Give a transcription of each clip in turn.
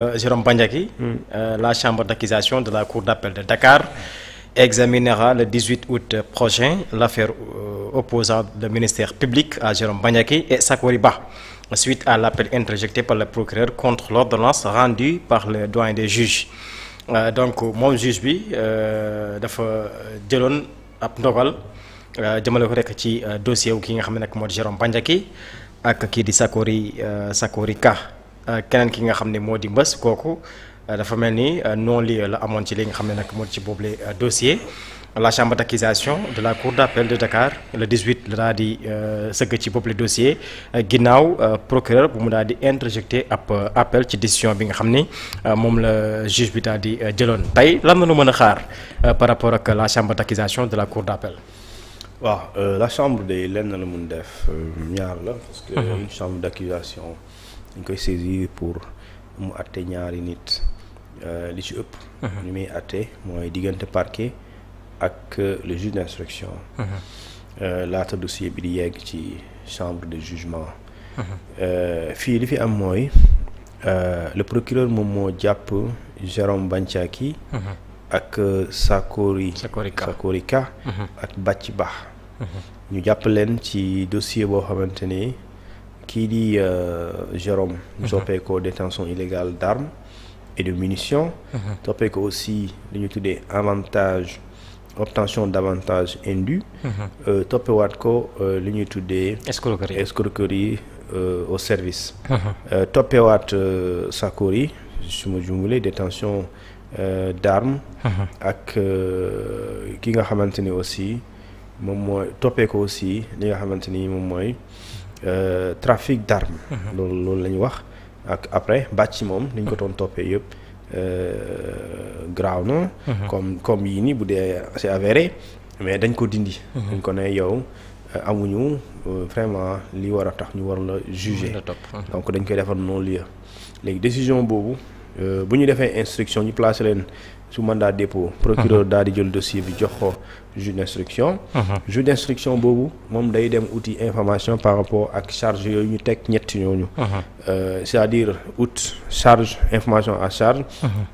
Jérôme Bandiaky, la chambre d'accusation de la Cour d'appel de Dakar examinera le 18 août prochain l'affaire opposant le ministère public à Jérôme Bandiaky et Sakory Ba, suite à l'appel interjecté par le procureur contre l'ordonnance rendue par le doyen des juges. Donc moom juge bi dafa jëloon ab ndogal jëmale ko rek ci dossier wu ki nga xam ne nag moo di Jérôme Bandiaky ak kii di Sakory Ka. Keneen ki nga xam ne moo di Mbës kooku dafa mel ni non-lieu la amoon ci li nga xam ne nag moo ci boobule dossier la chambre d'accusation de la cour d'appel de Dakar le 18 la daal di sëgg ci boobule dossier ginnaaw procureur bu mu daal di interjecté ab appel ci décision bi nga xam ni moom la juge bi daal di jëloon tey lan la ñu mën a xaar par rapport ak la chambre d'accusation de la cour d'appel. waaw la chambre de lenn la mun def ñaar la parce que une chambre d'accusation dañ koy saisir pour mu àtte ñaari nit li ci ëpp ñu muy àtte mooy diggante parquet ak le juge d'instruction laata dossier bi di yegg ci chambre de jugement fii li fi am mooy le procureur moom moo jàpp Jérôme Bandiaky ak Sakory Ka ak Bathie Ba ñu jàpp leen ci dossier boo xamante ni kii di Jérôme ñu toppee ko détention illégale d'armes et de munitions toppee ko aussi li ñu tuddee obtention d'avantages indus toppewaat ko li ñuy tuddee escroquerie au service toppewaat Sakory su ma jumbulee détention d'armes ak ki nga xamante ni aussi moom mooy toppee ko aussi li nga xamante ni moom mooy trafic d'armes loolu la ñu wax ak après bàcc moom li ñu ko doon toppee yëpp graaw na comme yii nii bu dee c'est avéré mais dañ ko dindi dañ ko ne yow amuñu vraiment li war a tax ñu war la juger donc dañ koy defar non-lieu léegi décision boobu bu ñu defee instruction ñu placé leen sous mandat dépôt procureur daal di jël dossier bi jox ko juge d'instruction juge d'instruction boobu moom day dem outil information par rapport ak charge yooyu ñu teg ñetti ñooñu c'est-à-dire charge information à charge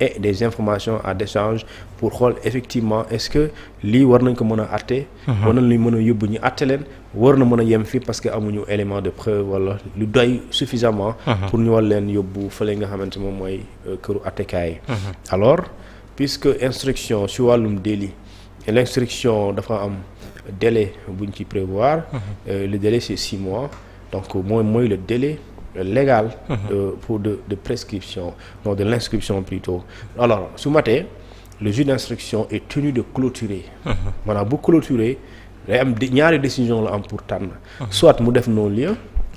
et des informations à décharge pour xool effectivement est-ce que lii war nañ ko mën a àtte war nañ li mën a yóbbu ñu àtte leen war na mën a yem fii parce que amuñu élément de preuve wala lu doy suffisamment pour ñu war leen yóbbu fële nga xamante moom mooy këru àttekaay alors puisque instruction ci wàllum délit l'instruction dafa am délai buñ ci prévoir le délai c'est 6 mois donc mooy le délai légal de prescription non de l'inscription plutôt alors su matee le juge d'instruction est tenu de clôturer maanaam bu clôturer day am ñaari décision la am pour tànn soit mu def non-lieu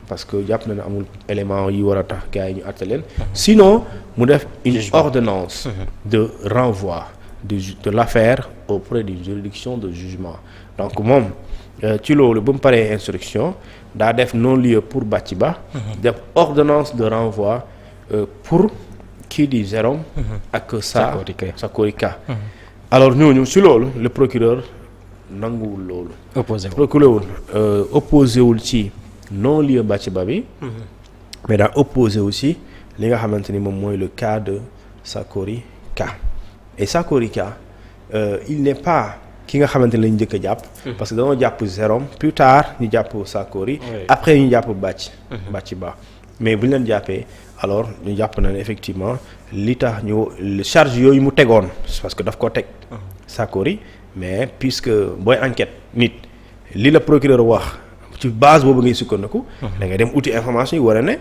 parce que jàpp na ne amul élément yi war a tax gars yi ñu àtte leen sinon mu def une ordonnance de renvoi de l'affaire auprès d'une juridiction de jugement donc moom ci loolu ba mu paree instruction daa def non-lieu pour Bathie Ba def ordonnance de renvoi pour kii di Jérôme ak Sakory Ka alors ñooñu ci loolu le procureur nanguwul loolu opposé wul ci non-lieu Bathie Ba bi mais daa opposé aussi li nga xamante ni moom mooy le cas de Sakory Ka et Sakory Ka il n'est pas ki nga xamante ni lañu njëkk a jàpp parce que dañoo jàpp Jérôme plus tard ñu jàpp Sakory après ñu jàpp Bathie Ba mais bu ñu leen jàppee alors ñu jàpp na ne effectivement li tax ñu charge yooyu mu tegoon parce que daf ko teg Sakory mais puisque booy enquête nit li la procureur wax ci base boobu ngay sukkandiku da ngay dem outil information yi war a ne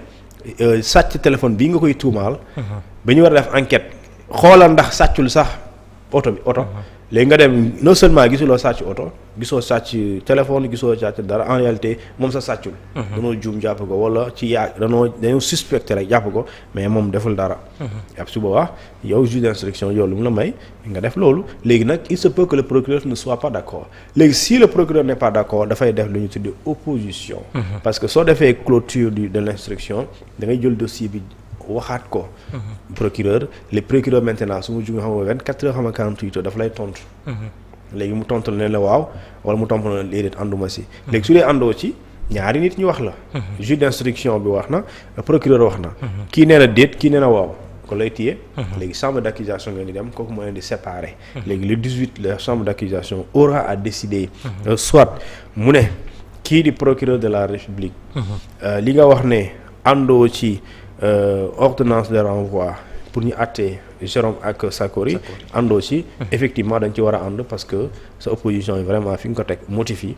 sàcc téléphone bii nga koy tuumaal ba ñu war a def enquête xoolal ndax sàccul sax oto léegi nga dem non seulement gisuloo sàcc oto gisoo sàcc téléphone gisoo sàcc dara en réalité moom sa sàccul danoo juum jàpp ko wala ci dañoo suspecté rek jàpp ko mais moom deful dara ab su boobaa yow juge d'instruction yow lu mu la may nga def loolu léegi nag il se peut que le procureur ne soit pas d'accord léegi si le procureur n'est pas d'accord dafay def lu ñu tuddee opposition parce que soo defee clôture de l'instruction da ngay jël dossier bi waxaat ko procureur les procureurs maintenant su ma jugee xam nga 24 heures xam nga 48 heures dafa lay tontu léegi mu tontu la ne la waaw wala mu tontu la ne déedéet ànduma si léegi su dee àndoo ci ñaari nit ñu wax la juge d'instruction bi wax na procureur wax na kii nee na déet kii nee na waaw ko lay téye. léegi chambre d'accusation ngeen di dem kooku moo leen di séparer. léegi le 18 la chambre d'accusation aura à décider. soit mu ne kii di procureur de la République. li nga wax ne àndoo ci ordonnance de renvoi pour ñu àttee Jérôme ak Sakori àndoo ci effectivement dañ ci war a ànd parce que sa opposition yi vraiment fi nga ko teg motif yi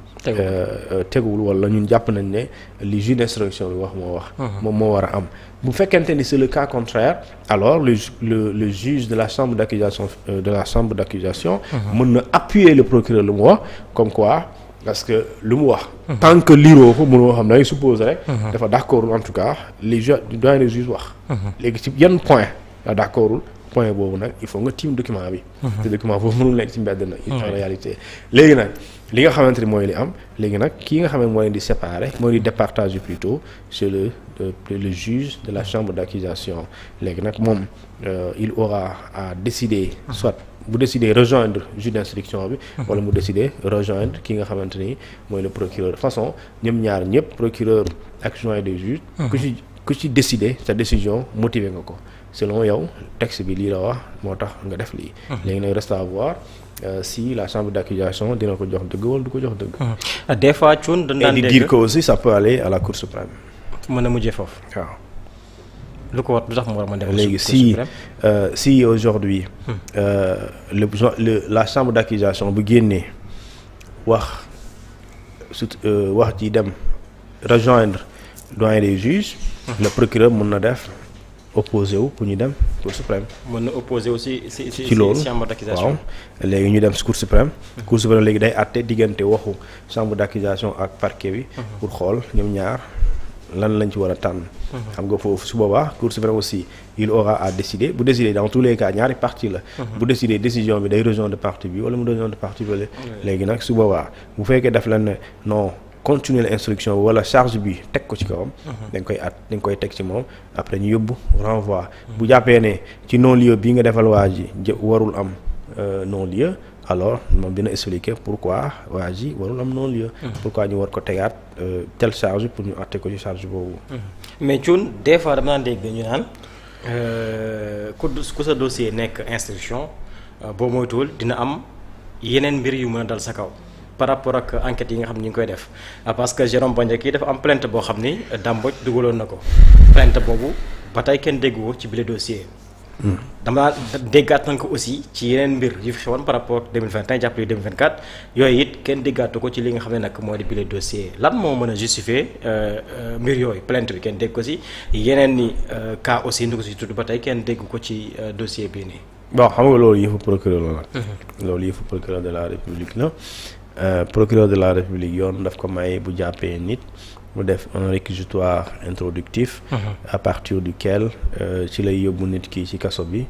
teguwul wala ñun jàpp nañ ne li juge d'instruction bi wax moo wax moom moo war a am bu fekkente ni c'est le cas contraire alors le juge de la chambre d'accusation mën na appuyer le procureur lu mu wax comme quoi parce que lu mu wax tant que liiroo ko mënoo xam ne suppose rek dafa d'accordul en tout cas les doyen des juges wax léegi ci yan point la d'accordul point boobu nag il faut nga tiim document bi te document boobu mënul nekk ci mbedd na en réalité léegi nag li nga xamante ni mooy li am léegi nag kii nga xam ne moo leen di séparer moo di départager plutôt c'est le juge de la chambre d'accusation léegi nag moom il aura à décider soit bu décider rejoindre juge d'instruction bi wala mu décider rejoindre ki nga xamante ni mooy le procureur de façon ñoom ñaar ñëpp procureur ak adjoint des juges ku ci décider sa décision motiver nga ko selon yow texte bi lii la wax moo tax nga def lii léegi nag reste à voir si la chambre d'accusation dina ko jox dëgg wala du ko jox dëgg des fois Thioune dañ daan dégg et di dire que aussi ça peut aller à la Cour suprême mën a mujjee foofu waaw lu ko war lu tax mu war a mën def léegi si aujourd'hui la chambre d'accusation bu génnee wax ji dem rejoindre doyen des juges le procureur mën na def opposé wu pour ñu dem Cour suprême. mën na opposé aussi ci loolu chambre d'accusation. waaw léegi ñu dem Cour suprême. Cour suprême léegi day àtte diggante waxu chambre d'accusation ak parquet bi. pour xool ñoom ñaar lan lañ ci war a tànn. xam nga foofu su boobaa Cour suprême aussi il aura à décider bu décider dans tous les cas ñaari partie la. bu décider décision bi day rejoindre partie bi wala mu rejoindre partie bi léegi nag su boobaa bu fekkee daf la ne non. continuer l'instruction wala charge bi teg ko ci kawam. dañ koy teg ci moom après ñu yóbbu renvoi. bu jàppee ne ci non-lieu bii nga defal waa ji warul am non-lieu alors moom dina expliquer pourquoi waa ji warul am non-lieu. pourquoi ñu war ko tegaat telle charge pour ñu àtte ko ci charge boobu. mais Thioune des fois dama naan dégg ñu naan ku sa dossier nekk instruction boo moytuwul dina am yeneen mbir yu mën a dal sa kaw. par rapport ak enquêtes yi nga xam ne ñu ngi koy def parce que Jérôme Bandiaky dafa am plainte boo xam ni Dame Mbodj dugaloon na ko plainte boobu ba tey kenn déggu ko ci bile dossier. dama déggaat nañ ko aussi ci yeneen mbir yu fi xewoon par rapport 2021 jàppale 2024 yooyu it kenn déggaatu ko ci li nga xam ne nag moo di bile dossier lan moo mën a justifier mbir yooyu plainte bi kenn dégg ko ci yeneen ni cas aussi ndi ko ci tudd ba tey kenn dégg ko ci dossier bii nii. bon xam nga loolu yëfu procureur la. loolu yëfu procureur de la République la. Procureur de la République yoon daf ko may bu jàppee nit mu def un réquisitoire introductif à partir duquel ci lay yóbbu nit ki ci kaso bi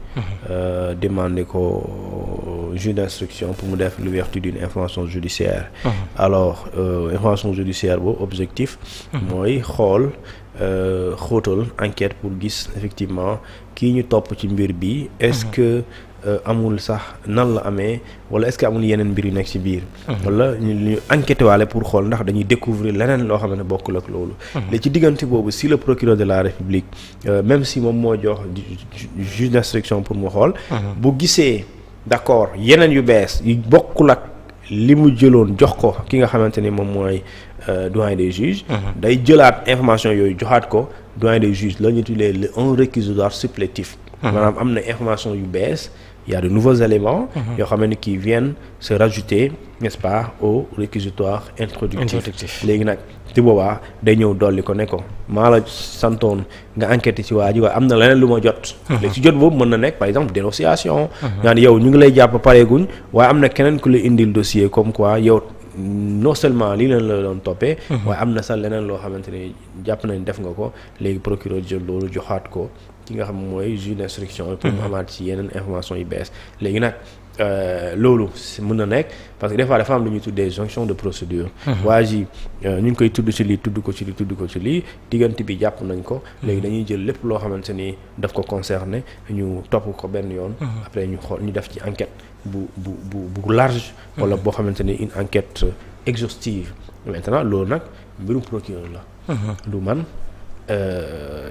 demander ko juge d'instruction pour mu def l'ouverture d'une information judiciaire alors information judiciaire boobu objectif mooy xool xóotal enquête pour gis effectivement kii ñu topp ci mbir bi est-ce que amul sax nan la amee wala est-ce que amul yeneen mbir yu nekk ci biir. wala ñu enquêté waale pour xool ndax dañuy découvrir leneen loo xam ne bokkul ak loolu. léegi ci diggante boobu si le procureur de la République même si moom moo jox juge d'instruction pour mu xool. bu gisee d'accord yeneen yu bees yu bokkul ak li mu jëloon jox ko ki nga xamante ni moom mooy doyen des juges. day jëlaat information yooyu joxaat ko doyen des juges la ñu tuddee un réquisitoire supplétif. maanaam am na information yu bees. Il y a de nouveaux éléments yoo xam ne qui viennent se rajouter n'est-ce pas au réquisitoire introductif léegi nag ci boobaa day ñëw dolli ko ne ko maa la santoon nga enquêter ci waa ji waaye am na leneen lu ma jot léegi ci jot boobu mën na nekk par exemple dénonciation nga ne yow ñu ngi lay jàpp pareeguñ waaye am na keneen ku la indil dossier comme quoi yow non seulement lii leen la doon toppee waaye am na sax leneen loo xamante ne jàpp nañ def nga ko léegi procureur jël loolu joxaat ko ki nga xam mooy juge d'instruction pour mu amaat ci yeneen information yu bees léegi nag loolu mën na nekk parce que des fois dafa am lu ñuy tuddee jonction de procédure waa ji ñu ngi koy tudd ci lii tudd ko ci lii diggante bi jàpp nañ ko léegi dañuy jël lépp loo xamante ni daf ko concerné ñu topp ko benn yoon après ñu xool ñu def ci enquête bu large wala boo xamante ni une enquête exhaustive maintenant loolu nag mbirum procureur la du man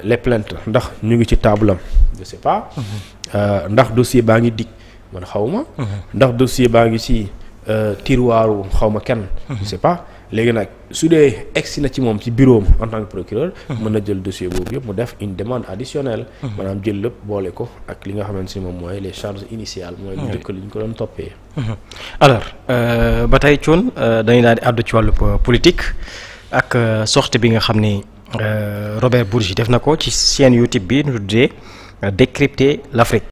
les plaintes ndax ñu ngi ci table am je sais pas. ndax dossier baa ngi dig man xawma. ndax dossier baa ngi ci tiroiru xawma kenn. je sais pas léegi nag su dee egsi na ci moom ci bureau am en tant que procureur. mën na jël dossier boobu yëpp mu def une demande additionnelle. maanaam jël lépp boole ko ak li nga xamante ni moom mooy les charges initiales. mooy lu njëkk li ñu ko doon toppee. alors ba tey Thioune dañuy daal di àddu ci wàllu politique ak sortie bi nga xam ni Robert Bourgi def na ko ci chaîne YouTube bi ñu tuddee Décrypter l'Afrique.